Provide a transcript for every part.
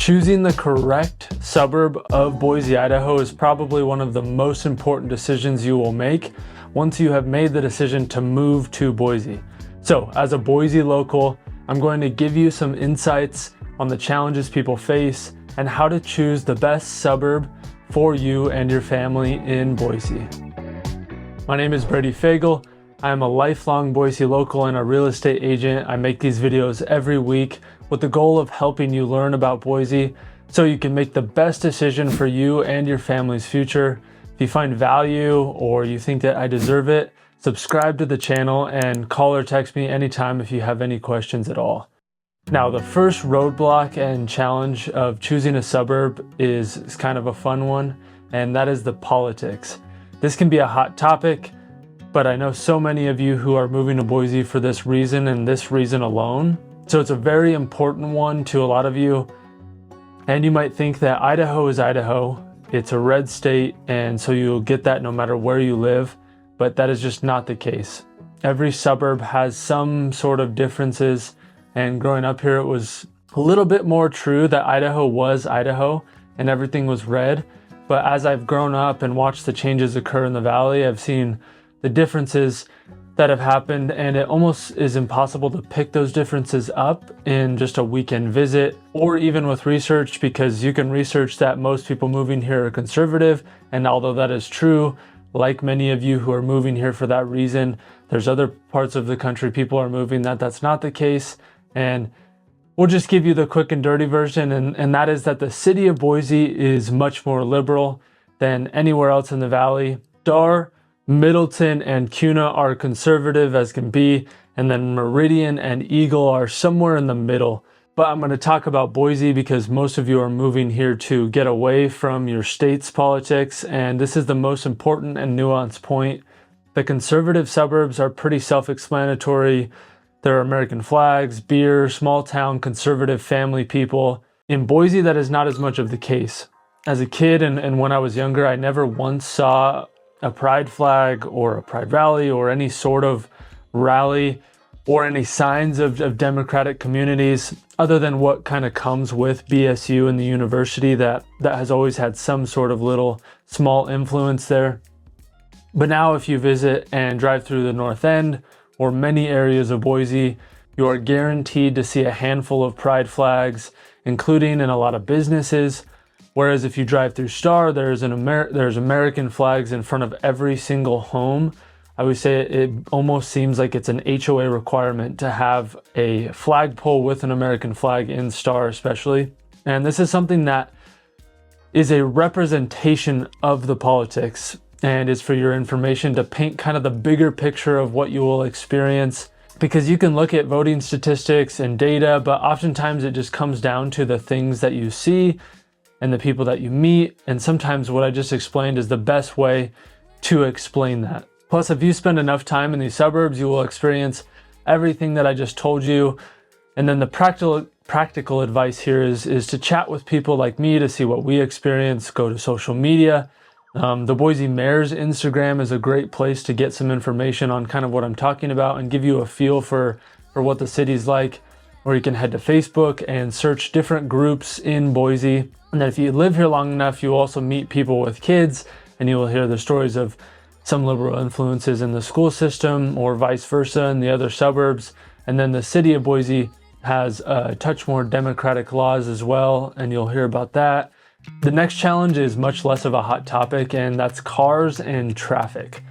Choosing the correct suburb of Boise, Idaho is probably one of the most important decisions you will make once you have made the decision to move to Boise. So, as a Boise local, I'm going to give you some insights on the challenges people face and how to choose the best suburb for you and your family in Boise. My name is Brady Fagel. I am a lifelong Boise local and a real estate agent. I make these videos every week with the goal of helping you learn about Boise so you can make the best decision for you and your family's future. If you find value or you think that I deserve it, subscribe to the channel and call or text me anytime if you have any questions at all. Now, the first roadblock and challenge of choosing a suburb is kind of a fun one, and that is the politics. This can be a hot topic, but I know so many of you who are moving to Boise for this reason and this reason alone. So it's a very important one to a lot of you. And you might think that Idaho is Idaho. It's a red state, and so you'll get that no matter where you live, but that is just not the case. Every suburb has some sort of differences, and growing up here, it was a little bit more true that Idaho was Idaho and everything was red. But as I've grown up and watched the changes occur in the valley, I've seen the differences that have happened, and it almost is impossible to pick those differences up in just a weekend visit or even with research, because you can research that most people moving here are conservative, and although that is true, like many of you who are moving here for that reason, there's other parts of the country people are moving that's not the case. And we'll just give you the quick and dirty version, and that is that the city of Boise is much more liberal than anywhere else in the valley. Star, Middleton, and Kuna are conservative as can be, and then Meridian and Eagle are somewhere in the middle. But I'm going to talk about Boise because most of you are moving here to get away from your state's politics, and this is the most important and nuanced point. The conservative suburbs are pretty self-explanatory. There are American flags, beer, small town, conservative family people. In Boise, that is not as much of the case. As a kid and when I was younger, I never once saw a pride flag or a pride rally or any sort of rally or any signs of democratic communities other than what kind of comes with BSU and the university that has always had some sort of little small influence there. But now if you visit and drive through the North End or many areas of Boise, you are guaranteed to see a handful of pride flags, including in a lot of businesses. Whereas if you drive through Star, there's American flags in front of every single home. I would say it almost seems like it's an HOA requirement to have a flagpole with an American flag in Star especially. And this is something that is a representation of the politics and is for your information to paint kind of the bigger picture of what you will experience. Because you can look at voting statistics and data, but oftentimes it just comes down to the things that you see and the people that you meet, and sometimes what I just explained is the best way to explain that. Plus, if you spend enough time in these suburbs, you will experience everything that I just told you. And then the practical advice here is to chat with people like me to see what we experience. Go to social media. The Boise Mayor's Instagram is a great place to get some information on kind of what I'm talking about and give you a feel for what the city's like. Or you can head to Facebook and search different groups in Boise. And then if you live here long enough, you also meet people with kids, and you will hear the stories of some liberal influences in the school system or vice versa in the other suburbs. And then the city of Boise has a touch more democratic laws as well, and you'll hear about that. The next challenge is much less of a hot topic, and that's cars and traffic.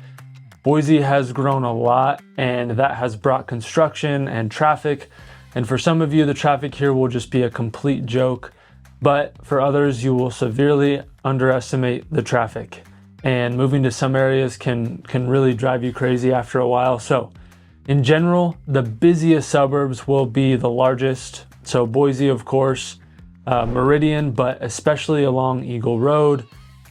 Boise has grown a lot, and that has brought construction and traffic. And for some of you, the traffic here will just be a complete joke. But for others, you will severely underestimate the traffic. And moving to some areas can really drive you crazy after a while. So in general, the busiest suburbs will be the largest. So Boise, of course, Meridian, but especially along Eagle Road,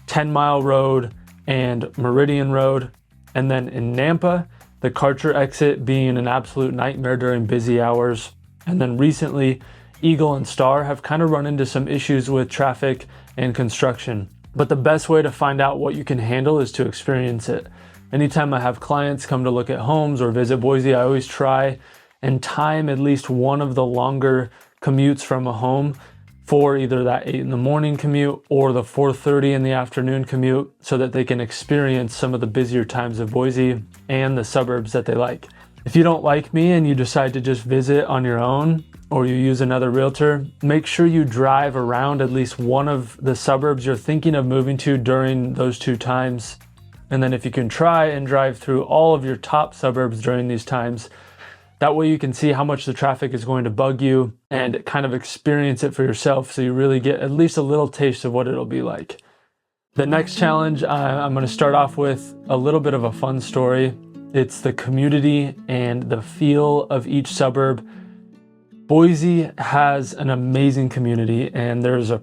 10 Mile Road, and Meridian Road. And then in Nampa, the Karcher exit being an absolute nightmare during busy hours. And then recently, Eagle and Star have kind of run into some issues with traffic and construction. But the best way to find out what you can handle is to experience it. Anytime I have clients come to look at homes or visit Boise, I always try and time at least one of the longer commutes from a home for either that 8 in the morning commute or the 4:30 in the afternoon commute so that they can experience some of the busier times of Boise and the suburbs that they like. If you don't like me and you decide to just visit on your own or you use another realtor, make sure you drive around at least one of the suburbs you're thinking of moving to during those 2 times. And then if you can try and drive through all of your top suburbs during these times, that way you can see how much the traffic is going to bug you and kind of experience it for yourself so you really get at least a little taste of what it'll be like. The next challenge, I'm going to start off with a little bit of a fun story. It's the community and the feel of each suburb. Boise has an amazing community and there's a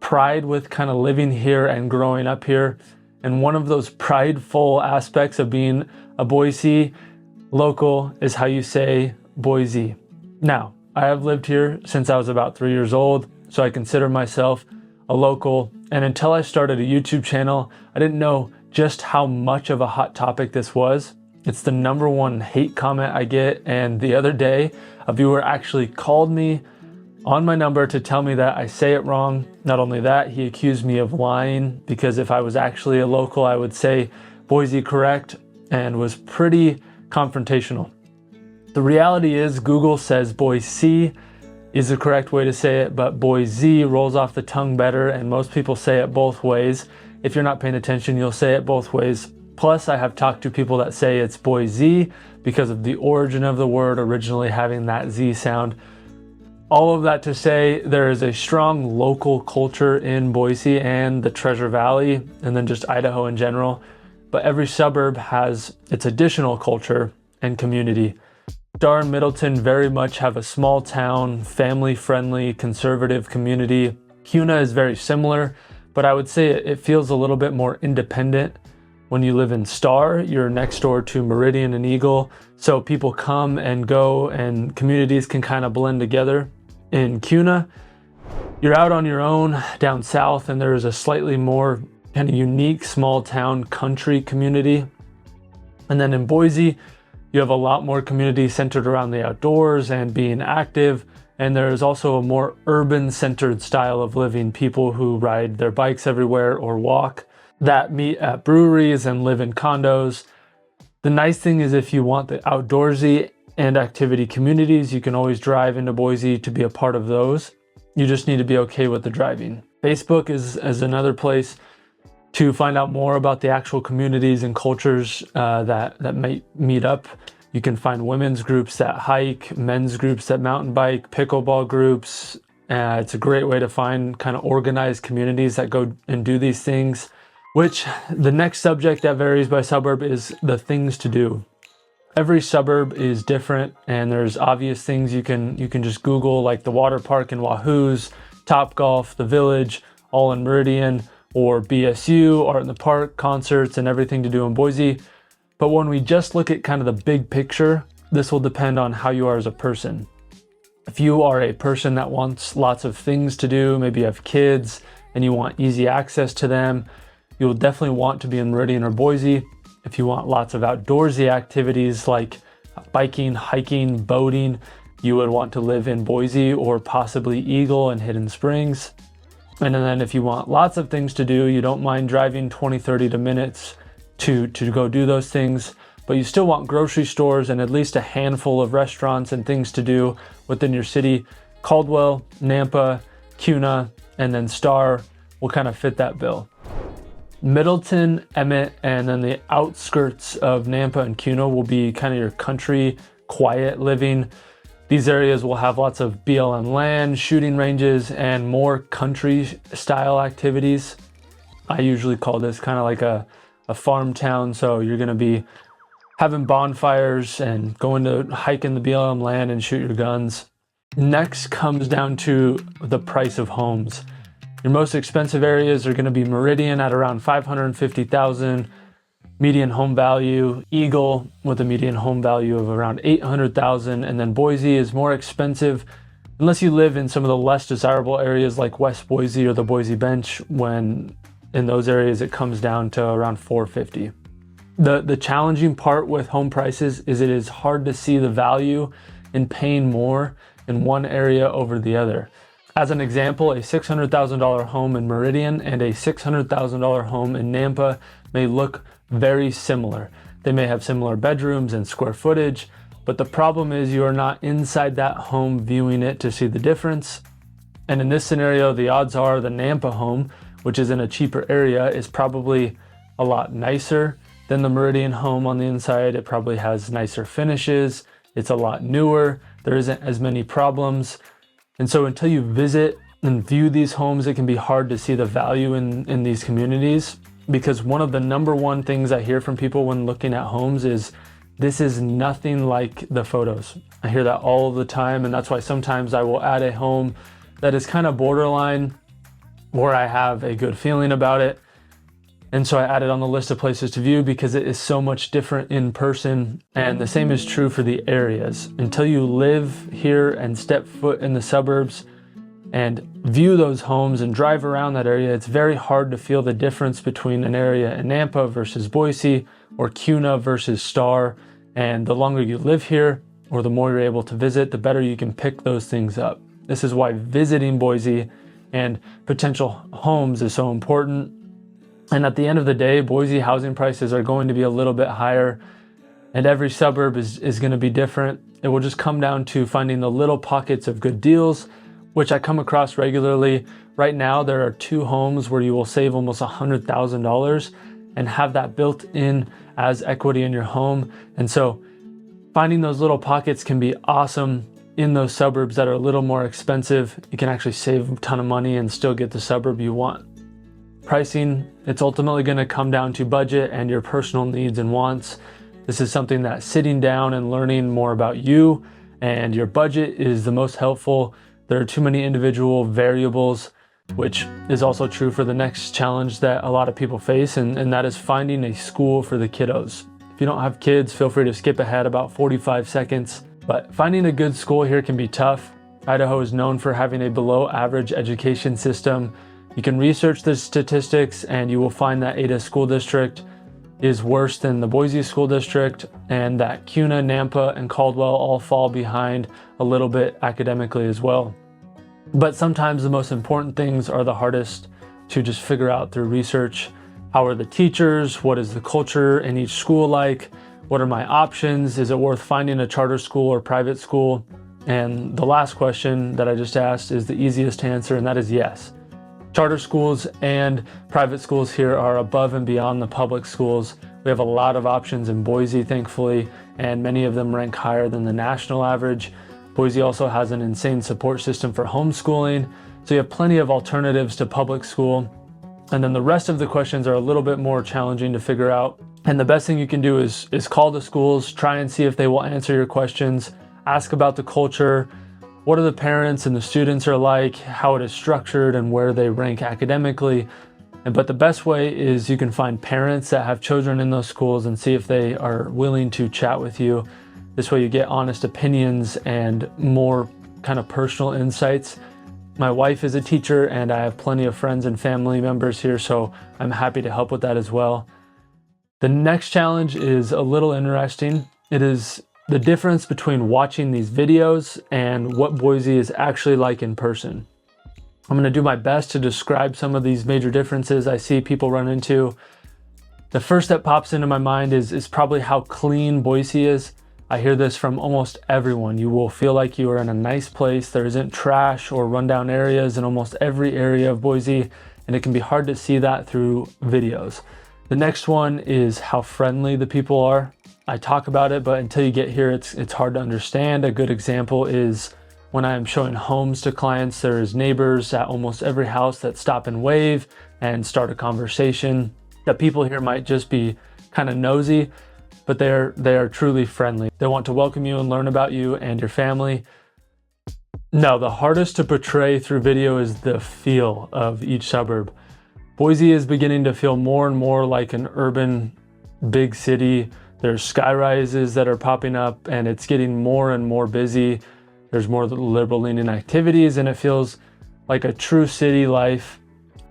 pride with kind of living here and growing up here. And one of those prideful aspects of being a Boise local is how you say Boise. Now, I have lived here since I was about 3 years old, so I consider myself a local. And until I started a YouTube channel, I didn't know just how much of a hot topic this was. It's the #1 hate comment I get. And the other day, a viewer actually called me on my number to tell me that I say it wrong. Not only that, he accused me of lying because if I was actually a local, I would say Boise correct, and was pretty confrontational. The reality is Google says Boise is the correct way to say it, but Boise rolls off the tongue better, and most people say it both ways. If you're not paying attention, you'll say it both ways. Plus, I have talked to people that say it's Boise because of the origin of the word originally having that Z sound. All of that to say, there is a strong local culture in Boise and the Treasure Valley, and then just Idaho in general. But every suburb has its additional culture and community. Star and Middleton very much have a small town, family-friendly, conservative community. Kuna is very similar, but I would say it feels a little bit more independent. When you live in Star, you're next door to Meridian and Eagle, so people come and go and communities can kind of blend together. In Kuna, you're out on your own down south, and there's a slightly more kind of unique small town country community. And then in Boise, you have a lot more community centered around the outdoors and being active. And there is also a more urban centered style of living, people who ride their bikes everywhere or walk, that meet at breweries and live in condos. The nice thing is if you want the outdoorsy and activity communities, you can always drive into Boise to be a part of those. You just need to be okay with the driving. Facebook is another place to find out more about the actual communities and cultures that might meet up. You can find women's groups that hike, men's groups that mountain bike, pickleball groups. It's a great way to find kind of organized communities that go and do these things. Which the next subject that varies by suburb is the things to do. Every suburb is different, and there's obvious things you can just Google, like the water park in Wahoo's, Topgolf, the Village, all in Meridian, or BSU, Art in the Park, concerts, and everything to do in Boise. But when we just look at kind of the big picture, this will depend on how you are as a person. If you are a person that wants lots of things to do, maybe you have kids and you want easy access to them, you'll definitely want to be in Meridian or Boise. If you want lots of outdoorsy activities like biking, hiking, boating, you would want to live in Boise or possibly Eagle and Hidden Springs. And then if you want lots of things to do, you don't mind driving 20-30 minutes to go do those things, but you still want grocery stores and at least a handful of restaurants and things to do within your city, Caldwell, Nampa, Kuna, and then Star will kind of fit that bill. Middleton, Emmett, and then the outskirts of Nampa and Kuna will be kind of your country, quiet living. These areas will have lots of BLM land, shooting ranges, and more country style activities. I usually call this kind of like a farm town, so you're going to be having bonfires and going to hike in the BLM land and shoot your guns. Next comes down to the price of homes. Your most expensive areas are going to be Meridian at around $550,000, median home value, Eagle with a median home value of around $800,000, and then Boise is more expensive unless you live in some of the less desirable areas like West Boise or the Boise Bench, when in those areas it comes down to around $450,000. The challenging part with home prices is it is hard to see the value in paying more in one area over the other. As an example, a $600,000 home in Meridian and a $600,000 home in Nampa may look very similar. They may have similar bedrooms and square footage, but the problem is you are not inside that home viewing it to see the difference. And in this scenario, the odds are the Nampa home, which is in a cheaper area, is probably a lot nicer than the Meridian home on the inside. It probably has nicer finishes. It's a lot newer. There isn't as many problems. And so until you visit and view these homes, it can be hard to see the value in these communities, because one of the number one things I hear from people when looking at homes is, this is nothing like the photos. I hear that all the time, and that's why sometimes I will add a home that is kind of borderline, or I have a good feeling about it. And so I add it on the list of places to view because it is so much different in person. And the same is true for the areas. Until you live here and step foot in the suburbs and view those homes and drive around that area, it's very hard to feel the difference between an area in Nampa versus Boise, or Kuna versus Star. And the longer you live here, or the more you're able to visit, the better you can pick those things up. This is why visiting Boise and potential homes is so important. And at the end of the day, Boise housing prices are going to be a little bit higher, and every suburb is going to be different. It will just come down to finding the little pockets of good deals, which I come across regularly. Right now, there are 2 homes where you will save almost $100,000 and have that built in as equity in your home. And so finding those little pockets can be awesome in those suburbs that are a little more expensive. You can actually save a ton of money and still get the suburb you want. Pricing, it's ultimately going to come down to budget and your personal needs and wants. This is something that sitting down and learning more about you and your budget is the most helpful. There are too many individual variables, which is also true for the next challenge that a lot of people face, and that is finding a school for the kiddos. If you don't have kids, feel free to skip ahead about 45 seconds. But finding a good school here can be tough. Idaho is known for having a below average education system. You can research the statistics and you will find that Ada School District is worse than the Boise School District, and that Kuna, Nampa, and Caldwell all fall behind a little bit academically as well. But sometimes the most important things are the hardest to just figure out through research. How are the teachers? What is the culture in each school like? What are my options? Is it worth finding a charter school or private school? And the last question that I just asked is the easiest to answer, and that is yes. Charter schools and private schools here are above and beyond the public schools. We have a lot of options in Boise, thankfully, and many of them rank higher than the national average. Boise also has an insane support system for homeschooling, so you have plenty of alternatives to public school. And then the rest of the questions are a little bit more challenging to figure out. And the best thing you can do is call the schools, try and see if they will answer your questions, ask about the culture, what are the parents and the students are like, how it is structured, and where they rank academically. But the best way is you can find parents that have children in those schools and see if they are willing to chat with you. This way you get honest opinions and more kind of personal insights. My wife is a teacher and I have plenty of friends and family members here, so I'm happy to help with that as well. The next challenge is a little interesting. It is the difference between watching these videos and what Boise is actually like in person. I'm going to do my best to describe some of these major differences I see people run into. The first that pops into my mind is probably how clean Boise is. I hear this from almost everyone. You will feel like you are in a nice place. There isn't trash or rundown areas in almost every area of Boise, and it can be hard to see that through videos. The next one is how friendly the people are. I talk about it, but until you get here, it's hard to understand. A good example is when I'm showing homes to clients, there's neighbors at almost every house that stop and wave and start a conversation. The people here might just be kind of nosy, but they are truly friendly. They want to welcome you and learn about you and your family. No, the hardest to portray through video is the feel of each suburb. Boise is beginning to feel more and more like an urban big city. There's skyrises that are popping up and it's getting more and more busy. There's more liberal leaning activities and it feels like a true city life.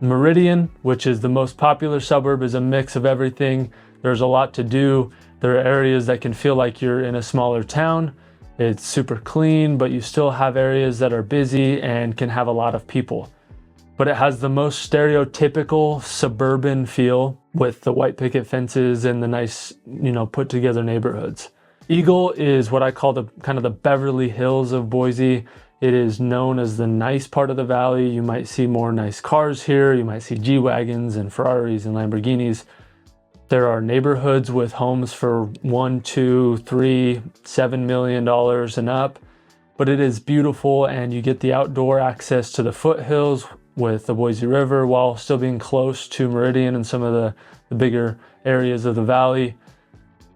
Meridian, which is the most popular suburb, is a mix of everything. There's a lot to do. There are areas that can feel like you're in a smaller town. It's super clean, but you still have areas that are busy and can have a lot of people. But it has the most stereotypical suburban feel with the white picket fences and the nice, put together neighborhoods. Eagle is what I call the kind of the Beverly Hills of Boise. It is known as the nice part of the valley. You might see more nice cars here. You might see G-Wagons and Ferraris and Lamborghinis. There are neighborhoods with homes for $1, $2, $3, $7 million and up. But it is beautiful, and you get the outdoor access to the foothills with the Boise River while still being close to Meridian and some of the bigger areas of the valley.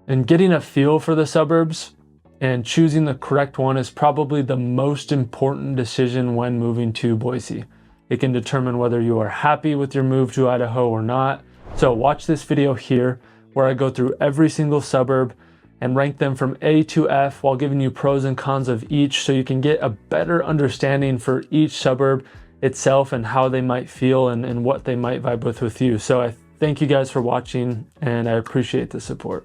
And getting a feel for the suburbs and choosing the correct one is probably the most important decision when moving to Boise. It can determine whether you are happy with your move to Idaho or not. So watch this video here where I go through every single suburb and rank them from A to F while giving you pros and cons of each, so you can get a better understanding for each suburb itself and how they might feel and what they might vibe with you. So I thank you guys for watching, and I appreciate the support.